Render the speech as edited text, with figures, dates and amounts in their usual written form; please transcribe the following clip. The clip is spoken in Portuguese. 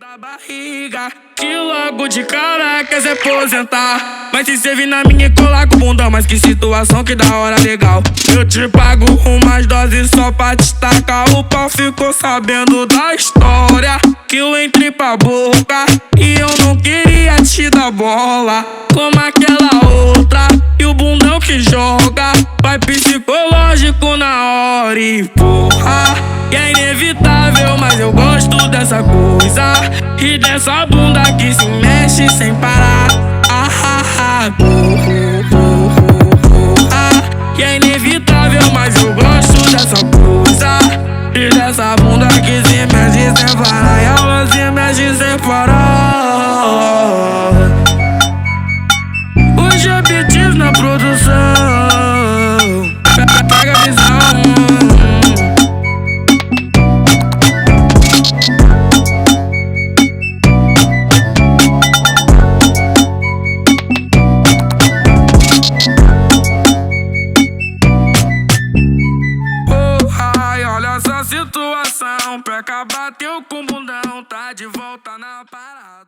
da barriga, que logo de cara quer se aposentar. Mas se cê vir na minha e colar com o bundão, mas que situação, que da hora legal. Eu te pago umas doses só pra te tacar o pau. Ficou sabendo da história que eu entrei pra boca e eu não queria te dar bola como aquela outra. E o bundão que joga vai psicológico na hora e porra, e é inevitável, mas eu gosto dessa coisa e dessa bunda que se mexe sem parar. E é inevitável, mas eu gosto dessa coisa e dessa bunda que se mexe sem parar. E ela se mexe sem parar. Os objetivos na produção, pega a visão. Essa situação, pra acabar teu com bundão, tá de volta na parada.